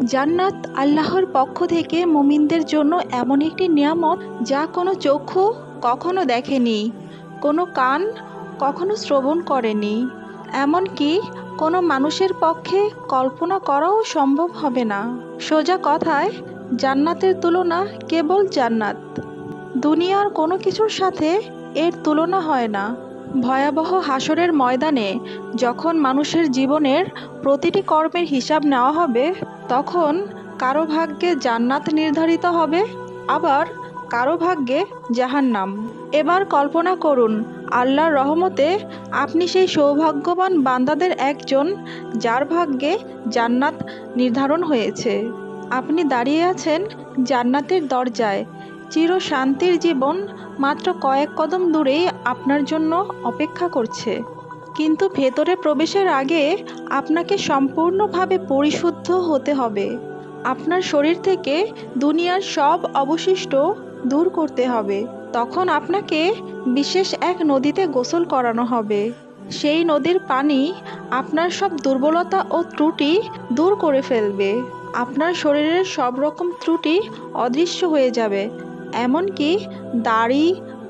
জান্নাত আল্লাহর পক্ষ থেকে মুমিনদের জন্য এমন একটি নিয়ামত যা কোনো চক্ষু কখনো দেখেনি, কোনো কান কখনো শ্রবণ করেনি, এমনকি কোনো মানুষের পক্ষে কল্পনা করাও সম্ভব হবে না। সোজা কথায়, জান্নাতের তুলনা কেবল জান্নাত। দুনিয়ার কোনো কিছুর সাথে এর তুলনা হয় না। ভয়াবহ হাসরের ময়দানে যখন মানুষের জীবনের প্রতিটি কর্মের হিসাব নেওয়া হবে, তখন কারো ভাগ্যে জান্নাত নির্ধারিত হবে, আবার কারো ভাগ্যে জাহান্নাম। এবার কল্পনা করুন, আল্লাহর রহমতে আপনি সেই সৌভাগ্যবান বান্দাদের একজন যার ভাগ্যে জান্নাত নির্ধারণ হয়েছে। আপনি দাঁড়িয়ে আছেন জান্নাতের দরজায়। চির শান্তির জীবন মাত্র কয়েক কদম দূরেই আপনার জন্য অপেক্ষা করছে। কিন্তু ভেতরে প্রবেশের আগে আপনাকে সম্পূর্ণভাবে পরিশুদ্ধ হতে হবে। আপনার শরীর থেকে দুনিয়ার সব অবশিষ্ট দূর করতে হবে। তখন আপনাকে বিশেষ এক নদীতে গোসল করানো হবে। সেই নদীর পানি আপনার সব দুর্বলতা ও ত্রুটি দূর করে ফেলবে। আপনার শরীরের সব রকম ত্রুটি অদৃশ্য হয়ে যাবে, এমনকি দাড়ি,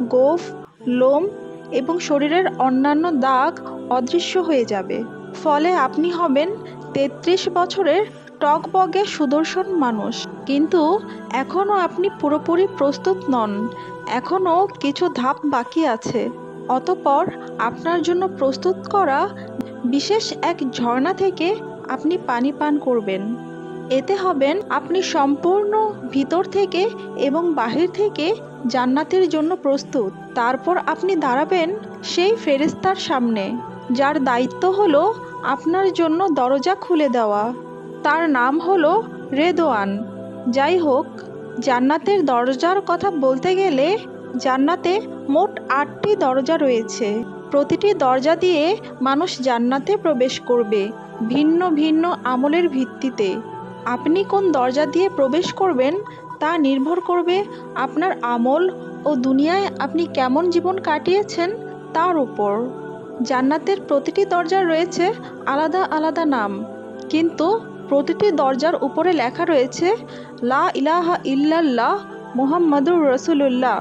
গোঁফ, লোম এবং শরীরের অন্যান্য দাগ অদৃশ্য হয়ে যাবে। ফলে আপনি হবেন ৩৩ বছরের টকবগে সুদর্শন মানুষ। কিন্তু এখনও আপনি পুরোপুরি প্রস্তুত নন, এখনও কিছু ধাপ বাকি আছে। অতঃপর আপনার জন্য প্রস্তুত করা বিশেষ এক ঝর্ণা থেকে আপনি পানি পান করবেন। এতে হবেন আপনি সম্পূর্ণ ভিতর থেকে এবং বাহির থেকে জান্নাতের জন্য প্রস্তুত। তারপর আপনি দাঁড়াবেন সেই ফেরেশতার সামনে, যার দায়িত্ব হলো আপনার জন্য দরজা খুলে দেওয়া। তার নাম হলো রেদওয়ান। যাই হোক, জান্নাতের দরজার কথা বলতে গেলে জান্নাতে মোট ৮টি দরজা রয়েছে। প্রতিটি দরজা দিয়ে মানুষ জান্নাতে প্রবেশ করবে ভিন্ন ভিন্ন আমলের ভিত্তিতে। আপনি কোন দরজা দিয়ে প্রবেশ করবেন তা নির্ভর করবে আপনার আমল ও দুনিয়ায় আপনি কেমন জীবন কাটিয়েছেন তার উপর। জান্নাতের প্রতিটি দরজার রয়েছে আলাদা আলাদা নাম, কিন্তু প্রতিটি দরজার উপরে লেখা রয়েছে লা ইলাহা ইল্লাল্লাহ মুহাম্মাদুর রাসূলুল্লাহ।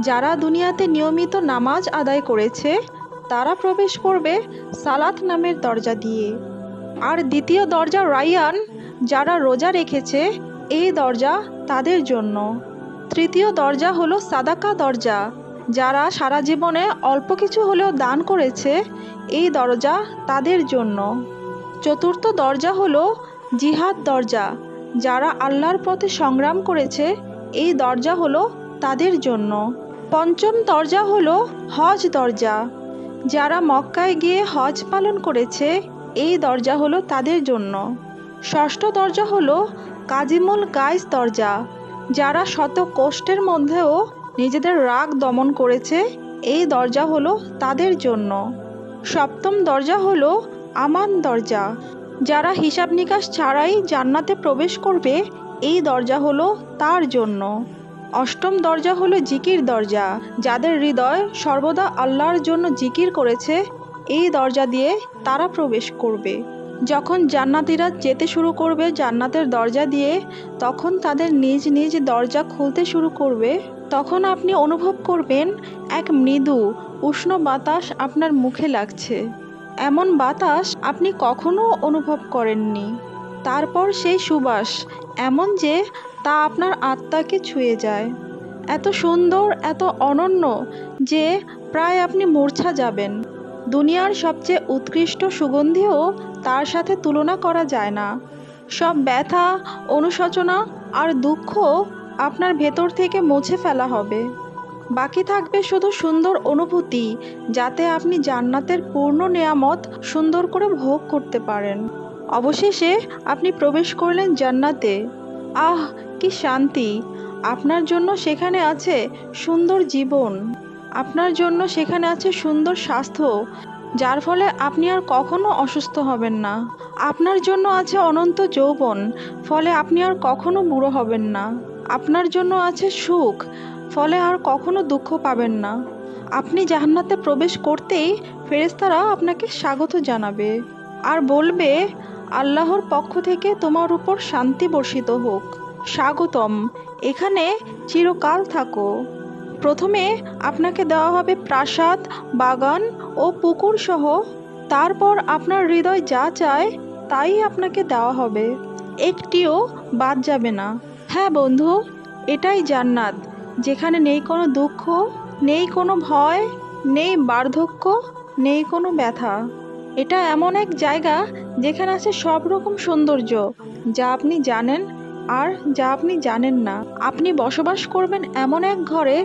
যারা দুনিয়াতে নিয়মিত নামাজ আদায় করেছে তারা প্রবেশ করবে সালাত নামের দরজা দিয়ে। আর দ্বিতীয় দরজা রাইয়ান, যারা রোজা রেখেছে এই দরজা তাদের জন্য। তৃতীয় দরজা হলো সাদাকা দরজা, যারা সারা জীবনে অল্প কিছু হলেও দান করেছে এই দরজা তাদের জন্য। চতুর্থ দরজা হলো জিহাদ দরজা, যারা আল্লাহর পথে সংগ্রাম করেছে এই দরজা হলো তাদের জন্য। পঞ্চম দরজা হলো হজ দরজা, যারা মক্কায় গিয়ে হজ পালন করেছে এই দরজা হলো তাদের জন্য। ষষ্ঠ দরজা হলো কাজিমুল গাইস দরজা, যারা শত কষ্টের মধ্যেও নিজেদের রাগ দমন করেছে এই দরজা হলো তাদের জন্য। সপ্তম দরজা হলো আমান দরজা, যারা হিসাব নিকাশ ছাড়াই জান্নাতে প্রবেশ করবে এই দরজা হলো তার জন্য। অষ্টম দরজা হলো জিকির দরজা, যাদের হৃদয় সর্বদা আল্লাহর জন্য জিকির করেছে এই দরজা দিয়ে তারা প্রবেশ করবে। যখন জান্নাতীরা যেতে শুরু করবে জান্নাতের দরজা দিয়ে, তখন তাদের নিজ নিজ দরজা খুলতে শুরু করবে। তখন আপনি অনুভব করবেন এক মৃদু উষ্ণ বাতাস আপনার মুখে লাগছে। এমন বাতাস আপনি কখনো অনুভব করেননি। তারপর সেই সুবাস এমন যে তা আপনার আত্মাকে ছুঁয়ে যায়। এত সুন্দর, এত অনন্য যে প্রায় আপনি মূর্ছা যাবেন। দুনিয়ার সবচেয়ে উৎকৃষ্ট সুগন্ধিও তার সাথে তুলনা করা যায় না। সব ব্যথা, অনুশোচনা আর দুঃখ আপনার ভেতর থেকে মুছে ফেলা হবে। বাকি থাকবে শুধু সুন্দর অনুভূতি, যাতে আপনি জান্নাতের পূর্ণ নেয়ামত সুন্দর করে ভোগ করতে পারেন। অবশেষে আপনি প্রবেশ করলেন জান্নাতে। আহ, কি শান্তি! আপনার জন্য সেখানে আছে সুন্দর জীবন, আপনার জন্য সেখানে আছে সুন্দর স্বাস্থ্য, যার ফলে আপনি আর কখনো অসুস্থ হবেন না। আপনার জন্য আছে অনন্ত যৌবন, ফলে আপনি আর কখনো বুড়ো হবেন না। আপনার জন্য আছে সুখ, ফলে আর কখনো দুঃখ পাবেন না। আপনি জান্নাতে প্রবেশ করতেই ফেরেশতারা আপনাকে স্বাগত জানাবে আর বলবে, আল্লাহর পক্ষ থেকে তোমার উপর শান্তি বর্ষিত হোক। স্বাগতম, এখানে চিরকাল থাকো। প্রথমে আপনাকে দেওয়া হবে প্রাসাদ, বাগান ও পুকুর সহ। তারপর আপনার হৃদয় যা চায় তাই আপনাকে দেওয়া হবে, একটিও বাদ যাবে না। হ্যাঁ বন্ধু, এটাই জান্নাত, যেখানে নেই কোনো দুঃখ, নেই কোনো ভয়, নেই বার্ধক্য, নেই কোনো ব্যথা। এটা এমন এক জায়গা যেখানে আছে সব রকম সৌন্দর্য, যা আপনি জানেন আর যা আপনি জানেন না। আপনি বসবাস করবেন এমন এক ঘরে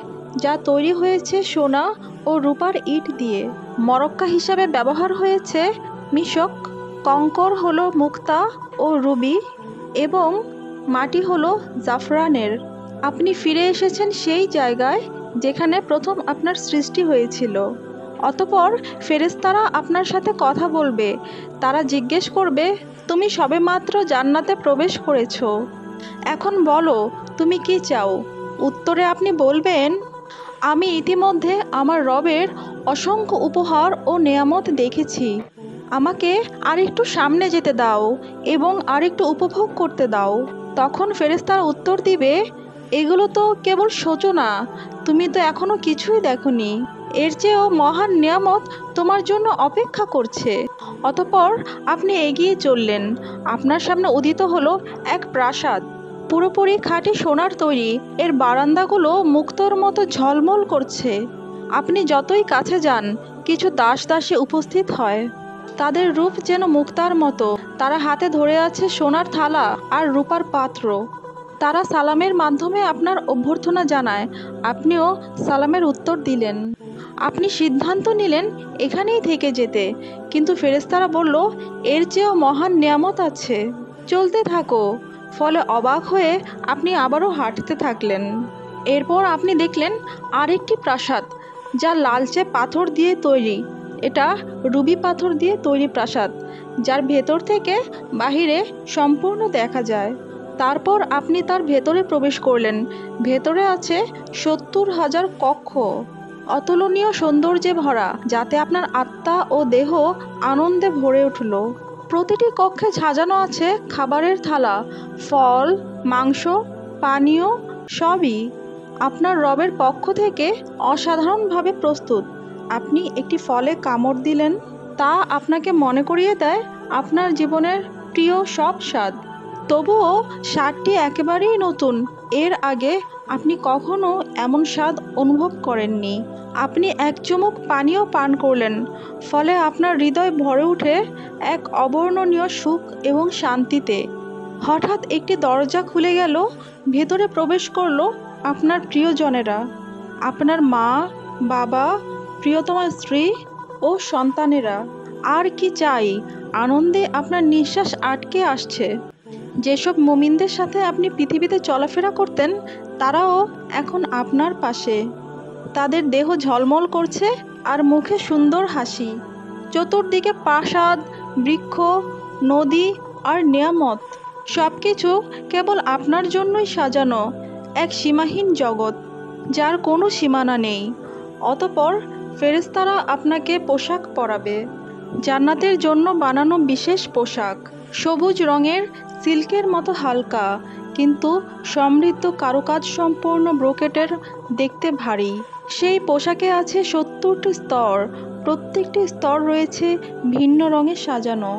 যা তৈরি হয়েছে সোনা ও রূপার ইট দিয়ে। মরক্কা হিসাবে ব্যবহার হয়েছে মিশক, কঙ্কর হলো মুক্তা ও রুবি এবং মাটি হলো জাফরানের। আপনি ফিরে এসেছেন সেই জায়গায় যেখানে প্রথম আপনার সৃষ্টি হয়েছিল। অতঃপর ফেরেশতারা আপনার সাথে কথা বলবে। তারা জিজ্ঞেস করবে, তুমি সবেমাত্র জান্নাতে প্রবেশ করেছো, এখন বলো তুমি কি চাও। উত্তরে আপনি বলবেন, আমি ইতিমধ্যে আমার রবের অসংখ্য উপহার ও নেয়ামত দেখেছি। আমাকে আরেকটু সামনে যেতে দাও এবং আরেকটু উপভোগ করতে দাও। তখন ফেরেশতারা উত্তর দিবে, এগুলো তো কেবল সূচনা, তুমি তো এখনো কিছুই দেখোনি। এর চেয়েও মহান নিয়ামত তোমার জন্য অপেক্ষা করছে। অতঃপর আপনি এগিয়ে চললেন। আপনার সামনে উদিত হলো এক প্রাসাদ, পুরোপুরি খাঁটি সোনার তৈরি। এর বারান্দাগুলো মুক্তোর মতো ঝলমল করছে। আপনি যতই কাছে যান, কিছু দাস দাসী উপস্থিত হয়। তাদের রূপ যেন মুক্তার মতো। তারা হাতে ধরে আছে সোনার থালা আর রূপার পাত্র। তারা সালামের মাধ্যমে আপনার অভ্যর্থনা জানায়। আপনিও সালামের উত্তর দিলেন। আপনি সিদ্ধান্ত নিলেন এখানেই থেকে যেতে, কিন্তু ফেরেশতারা বলল, এর চেয়েও মহান নিয়ামত আছে, চলতে থাকো। ফলে অবাক হয়ে আপনি আবারও হাঁটতে থাকলেন। এরপর আপনি দেখলেন আরেকটি প্রাসাদ, যা লালচে পাথর দিয়ে তৈরি। এটা রুবি পাথর দিয়ে তৈরি প্রাসাদ, যার ভেতর থেকে বাহিরে সম্পূর্ণ দেখা যায়। তারপর আপনি তার ভেতরে প্রবেশ করলেন। ভেতরে আছে 70,000 কক্ষ, অতুলনীয় সৌন্দর্যে ভরা, যাতে আপনার আত্মা ও দেহ আনন্দে ভরে উঠল। প্রতিটি কক্ষে সাজানো আছে খাবারের থালা, ফল, মাংস, পানীয়, সবই আপনার রবের পক্ষ থেকে অসাধারণভাবে প্রস্তুত। আপনি একটি ফলে কামড় দিলেন, তা আপনাকে মনে করিয়ে দেয় আপনার জীবনের প্রিয় সব স্বাদ। তবুও স্বাদটি একেবারেই নতুন। এর আগে আপনি কখনো এমন স্বাদ অনুভব করেননি। আপনি এক চুমুক পানীয় পান করলেন, ফলে আপনার হৃদয় ভরে ওঠে এক অবর্ণনীয় সুখ এবং শান্তিতে। হঠাৎ একটি দরজা খুলে গেল। ভেতরে প্রবেশ করলো আপনার প্রিয়জনেরা, আপনার মা, বাবা, প্রিয়তমা স্ত্রী ও সন্তানেরা। আর কি চাই? আনন্দে আপনার নিঃশ্বাস আটকে আসছে। যেসব মুমিনদের সাথে আপনি পৃথিবীতে চলাফেরা করতেন, তারাও এখন আপনার পাশে। তাদের দেহ ঝলমল করছে আর মুখে সুন্দর হাসি। চতুর্দিকে প্রাসাদ, বৃক্ষ, নদী আর নিয়ামত, সব কিছু কেবল আপনার জন্যই সাজানো এক সীমাহীন জগৎ, যার কোনো সীমানা নেই। অতঃপর ফেরেশতারা আপনাকে পোশাক পরাবে, জান্নাতের জন্য বানানো বিশেষ পোশাক, সবুজ রঙের, সিল্কের মতো হালকা কিন্তু সমৃদ্ধ কারুকাজ সম্পূর্ণ ব্রোকেটের, দেখতে ভারী। সেই পোশাকে আছে 70টি স্তর, প্রত্যেকটি স্তর রয়েছে ভিন্ন রঙে সাজানো।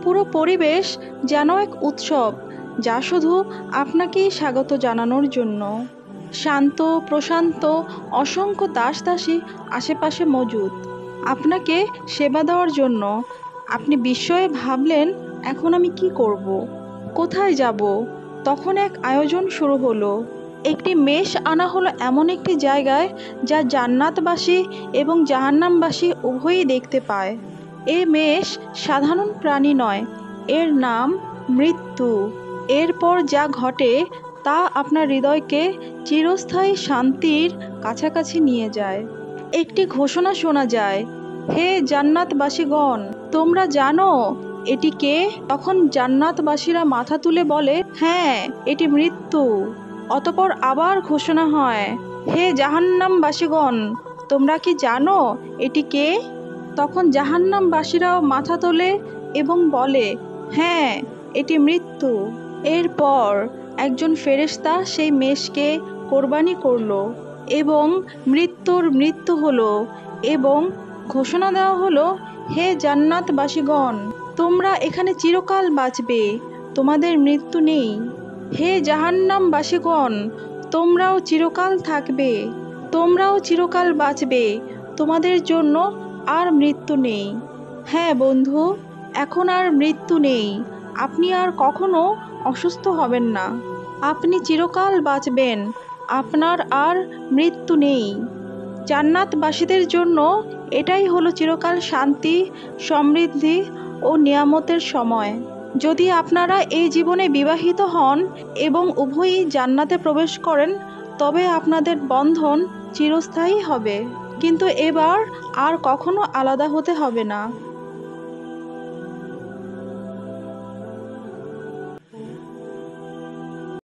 পুরো পরিবেশ যেন এক উৎসব, যা শুধু আপনাকেই স্বাগত জানানোর জন্য। শান্ত প্রশান্ত অসংখ্য দাস দাসী আশেপাশে মজুদ, আপনাকে সেবা দেওয়ার জন্য। আপনি বিস্ময়ে ভাবলেন, এখন আমি কি করব, কোথায় যাব? তখন এক আয়োজন শুরু হলো। একটি মেষ আনা হলো এমন একটি জায়গায় যা জান্নাতবাসী এবং জাহান্নামবাসী উভয়ই দেখতে পায়। এই মেষ সাধারণ প্রাণী নয়, এর নাম মৃত্যু। এরপর যা ঘটে তা আপনার হৃদয়কে চিরস্থায়ী শান্তির কাছাকাছি নিয়ে যায়। একটি ঘোষণা শোনা যায়, হে জান্নাতবাসীগণ, তোমরা জানো এটি কে? তখন জান্নাতবাসীরা মাথা তুলে বলে, হ্যাঁ, এটি মৃত্যু। অতঃপর আবার ঘোষণা হয়, হে জাহান্নামবাসীগণ, তোমরা কি জানো এটি কে? তখন জাহান্নামবাসীরাও মাথা তোলে এবং বলে, হ্যাঁ, এটি মৃত্যু। এরপর একজন ফেরেশতা সেই মেষকে কোরবানি করলো এবং মৃত্যুর মৃত্যু হলো এবং ঘোষণা দেওয়া হলো, হে জান্নাতবাসীগণ, তোমরা এখানে চিরকাল বাঁচবে, তোমাদের মৃত্যু নেই। হে জাহান্নামবাসীগণ, তোমরাও চিরকাল থাকবে, তোমরাও চিরকাল বাঁচবে, তোমাদের জন্য আর মৃত্যু নেই। হ্যাঁ বন্ধু, এখন আর মৃত্যু নেই। আপনি আর কখনো অসুস্থ হবেন না, আপনি চিরকাল বাঁচবেন, আপনার আর মৃত্যু নেই। জান্নাতবাসীদের জন্য এটাই হলো চিরকাল শান্তি, সমৃদ্ধি ও নিয়ামতের সময়। যদি আপনারা এই জীবনে বিবাহিত হন এবং উভয়ই জান্নাতে প্রবেশ করেন, তবে আপনাদের বন্ধন চিরস্থায়ী হবে। কিন্তু এবার আর কখনো আলাদা হতে হবে না।